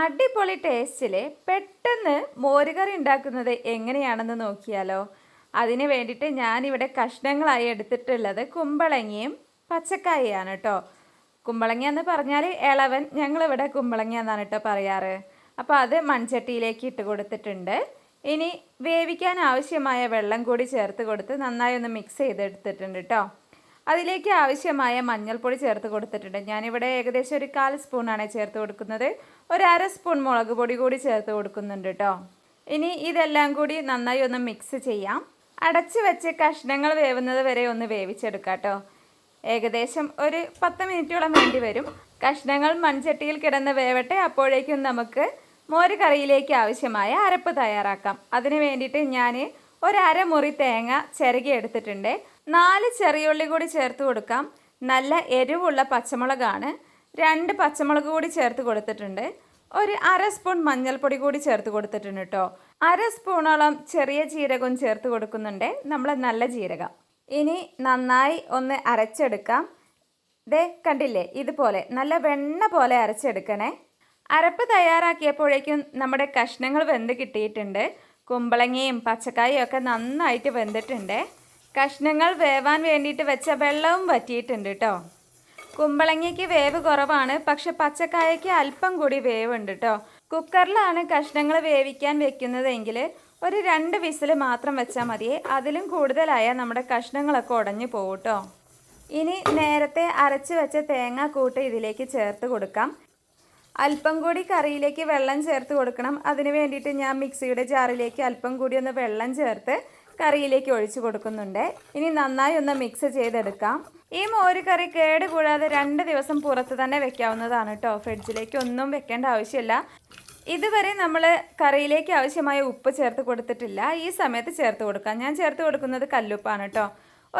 അടിപൊളി ടേസ്റ്റിൽ പെട്ടെന്ന് മോരുകറി ഉണ്ടാക്കുന്നത് എങ്ങനെയാണെന്ന് നോക്കിയാലോ. അതിന് വേണ്ടിയിട്ട് ഞാനിവിടെ കഷ്ണങ്ങളായി എടുത്തിട്ടുള്ളത് കുമ്പളങ്ങയും പച്ചക്കായയാണ് കേട്ടോ. കുമ്പളങ്ങ എന്ന് പറഞ്ഞാൽ ഇളവൻ, ഞങ്ങളിവിടെ കുമ്പളങ്ങ എന്നാണ് കേട്ടോ പറയാറ്. അപ്പോൾ അത് മൺചട്ടിയിലേക്ക് ഇട്ട് കൊടുത്തിട്ടുണ്ട്. ഇനി വേവിക്കാൻ ആവശ്യമായ വെള്ളം കൂടി ചേർത്ത് കൊടുത്ത് നന്നായി ഒന്ന് മിക്സ് ചെയ്തെടുത്തിട്ടുണ്ട് കേട്ടോ. അതിലേക്ക് ആവശ്യമായ മഞ്ഞൾപ്പൊടി ചേർത്ത് കൊടുത്തിട്ടുണ്ട്. ഞാനിവിടെ ഏകദേശം ഒരു 1/4 സ്പൂണാണ് ചേർത്ത് കൊടുക്കുന്നത്. ഒരു 1/2 സ്പൂൺ മുളക് പൊടി കൂടി ചേർത്ത് കൊടുക്കുന്നുണ്ട് കേട്ടോ. ഇനി ഇതെല്ലാം കൂടി നന്നായി ഒന്ന് മിക്സ് ചെയ്യാം. അടച്ച് വെച്ച് കഷ്ണങ്ങൾ വേവുന്നത് വരെ ഒന്ന് വേവിച്ചെടുക്കാം കേട്ടോ. ഏകദേശം ഒരു 10 മിനിറ്റോളം വേണ്ടി വരും. കഷ്ണങ്ങൾ മൺചട്ടിയിൽ കിടന്ന് വേവട്ടെ. അപ്പോഴേക്കും നമുക്ക് മോര് കറിയിലേക്ക് ആവശ്യമായ അരപ്പ് തയ്യാറാക്കാം. അതിന് വേണ്ടിയിട്ട് ഞാൻ ഒരു 1/2 മുറി തേങ്ങ ചിരകി എടുത്തിട്ടുണ്ട്. 4 ചെറിയുള്ളി കൂടി ചേർത്ത് കൊടുക്കാം. നല്ല എരിവുള്ള പച്ചമുളകാണ്. 2 പച്ചമുളക് കൂടി ചേർത്ത് കൊടുത്തിട്ടുണ്ട്. ഒരു 1/2 സ്പൂൺ മഞ്ഞൾപ്പൊടി കൂടി ചേർത്ത് കൊടുത്തിട്ടുണ്ട് കേട്ടോ. 1/2 സ്പൂണോളം ചെറിയ ജീരകവും ചേർത്ത് കൊടുക്കുന്നുണ്ട്, നമ്മൾ നല്ല ജീരകം. ഇനി നന്നായി ഒന്ന് അരച്ചെടുക്കാം. ദേ കണ്ടില്ലേ, ഇതുപോലെ നല്ല വെണ്ണ പോലെ അരച്ചെടുക്കണേ. അരപ്പ് തയ്യാറാക്കിയപ്പോഴേക്കും നമ്മുടെ കഷ്ണങ്ങൾ വെന്ത് കിട്ടിയിട്ടുണ്ട്. കുമ്പളങ്ങയും പച്ചക്കായും ഒക്കെ നന്നായിട്ട് വെന്തിട്ടുണ്ട്. കഷ്ണങ്ങൾ വേവാൻ വേണ്ടിയിട്ട് വെച്ച വെള്ളവും വറ്റിയിട്ടുണ്ട് കേട്ടോ. കുമ്പളങ്ങയ്ക്ക് വേവ് കുറവാണ്, പക്ഷെ പച്ചക്കായയ്ക്ക് അല്പം കൂടി വേവുണ്ട് കേട്ടോ. കുക്കറിലാണ് കഷ്ണങ്ങൾ വേവിക്കാൻ വെക്കുന്നതെങ്കിൽ ഒരു 2 വിസിൽ മാത്രം വെച്ചാൽ മതിയേ. അതിലും കൂടുതലായാൽ നമ്മുടെ കഷ്ണങ്ങളൊക്കെ ഉടഞ്ഞു പോകും കേട്ടോ. ഇനി നേരത്തെ അരച്ച് വെച്ച തേങ്ങാക്കൂട്ട് ഇതിലേക്ക് ചേർത്ത് കൊടുക്കാം. അല്പം കൂടി കറിയിലേക്ക് വെള്ളം ചേർത്ത് കൊടുക്കണം. അതിന് വേണ്ടിയിട്ട് ഞാൻ മിക്സിയുടെ ജാറിലേക്ക് അല്പം കൂടി ഒന്ന് വെള്ളം ചേർത്ത് കറിയിലേക്ക് ഒഴിച്ചു കൊടുക്കുന്നുണ്ട്. ഇനി നന്നായി ഒന്ന് മിക്സ് ചെയ്തെടുക്കാം. ഈ മോര് കറി കേട് കൂടാതെ 2 ദിവസം പുറത്ത് തന്നെ വെക്കാവുന്നതാണ് കേട്ടോ. ഫ്രിഡ്ജിലേക്ക് ഒന്നും വെക്കേണ്ട ആവശ്യമില്ല. ഇതുവരെ നമ്മൾ കറിയിലേക്ക് ആവശ്യമായ ഉപ്പ് ചേർത്ത് കൊടുത്തിട്ടില്ല. ഈ സമയത്ത് ചേർത്ത് കൊടുക്കാം. ഞാൻ ചേർത്ത് കൊടുക്കുന്നത് കല്ലുപ്പാണ് കേട്ടോ.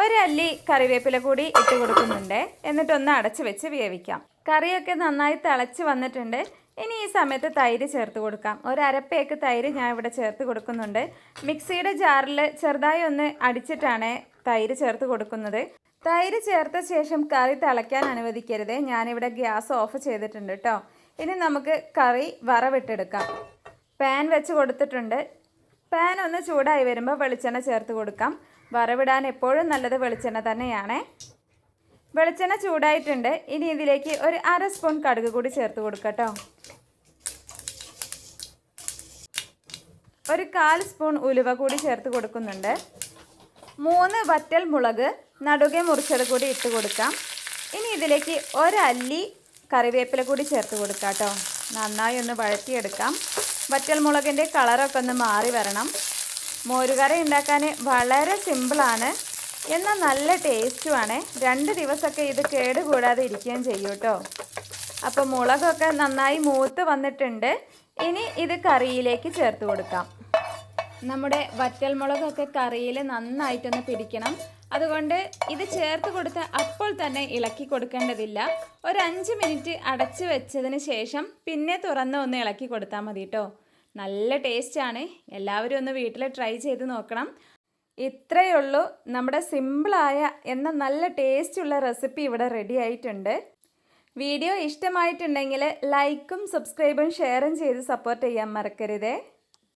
ഒരു അല്ലി കറിവേപ്പില കൂടി ഇട്ട് കൊടുക്കുന്നുണ്ട്. എന്നിട്ടൊന്ന് അടച്ച് വെച്ച് വേവിക്കാം. കറിയൊക്കെ നന്നായി തിളച്ച് വന്നിട്ടുണ്ട്. ഇനി ഈ സമയത്ത് തൈര് ചേർത്ത് കൊടുക്കാം. ഒരു 1/2 പേക്ക് തൈര് ഞാൻ ഇവിടെ ചേർത്ത് കൊടുക്കുന്നുണ്ട്. മിക്സിയുടെ ജാറിൽ ചെറുതായി ഒന്ന് അടിച്ചിട്ടാണ് തൈര് ചേർത്ത് കൊടുക്കുന്നത്. തൈര് ചേർത്ത ശേഷം കറി തിളയ്ക്കാൻ അനുവദിക്കരുത്. ഞാനിവിടെ ഗ്യാസ് ഓഫ് ചെയ്തിട്ടുണ്ട് കേട്ടോ. ഇനി നമുക്ക് കറി വറവിട്ടെടുക്കാം. പാൻ വെച്ച് കൊടുത്തിട്ടുണ്ട്. പാൻ ഒന്ന് ചൂടായി വരുമ്പോൾ വെളിച്ചെണ്ണ ചേർത്ത് കൊടുക്കാം. വറവിടാൻ എപ്പോഴും നല്ലത് വെളിച്ചെണ്ണ തന്നെയാണ്. വെളിച്ചെണ്ണ ചൂടായിട്ടുണ്ട്. ഇനി ഇതിലേക്ക് ഒരു 1/2 സ്പൂൺ കടുക് കൂടി ചേർത്ത് കൊടുക്കാം കേട്ടോ. ഒരു 1/4 സ്പൂൺ ഉലുവ കൂടി ചേർത്ത് കൊടുക്കുന്നുണ്ട്. 3 വറ്റൽ മുളക് നടുകെ മുറിച്ചത് കൂടി ഇട്ട് കൊടുക്കാം. ഇനി ഇതിലേക്ക് ഒരു അല്ലി കറിവേപ്പില കൂടി ചേർത്ത് കൊടുക്കാം കേട്ടോ. നന്നായി ഒന്ന് വഴറ്റിയെടുക്കാം. വറ്റൽ മുളകിൻ്റെ കളറൊക്കെ ഒന്ന് മാറി വരണം. മോരുകറി ഉണ്ടാക്കാൻ വളരെ സിമ്പിളാണ്, എന്നാൽ നല്ല ടേസ്റ്റുമാണ്. 2 ദിവസമൊക്കെ ഇത് കേട് കൂടാതെ ഇരിക്കുകയും ചെയ്യും കേട്ടോ. അപ്പോൾ മുളകൊക്കെ നന്നായി മൂത്ത് വന്നിട്ടുണ്ട്. ഇനി ഇത് കറിയിലേക്ക് ചേർത്ത് കൊടുക്കാം. നമ്മുടെ വറ്റൽ മുളകൊക്കെ കറിയിൽ നന്നായിട്ടൊന്ന് പിടിക്കണം. അതുകൊണ്ട് ഇത് ചേർത്ത് കൊടുത്ത് അപ്പോൾ തന്നെ ഇളക്കി കൊടുക്കേണ്ടതില്ല. ഒരു 5 മിനിറ്റ് അടച്ച് വെച്ചതിന് ശേഷം പിന്നെ തുറന്ന് ഒന്ന് ഇളക്കി കൊടുത്താൽ മതി കേട്ടോ. നല്ല ടേസ്റ്റാണ്. എല്ലാവരും ഒന്ന് വീട്ടിൽ ട്രൈ ചെയ്ത് നോക്കണം. ഇത്രയേ ഉള്ളൂ. നമ്മുടെ സിമ്പിളായ എന്നാൽ നല്ല ടേസ്റ്റുള്ള റെസിപ്പി ഇവിടെ റെഡി ആയിട്ടുണ്ട്. വീഡിയോ ഇഷ്ടമായിട്ടുണ്ടെങ്കിൽ ലൈക്കും സബ്സ്ക്രൈബും ഷെയറും ചെയ്ത് സപ്പോർട്ട് ചെയ്യാൻ മറക്കരുതേ.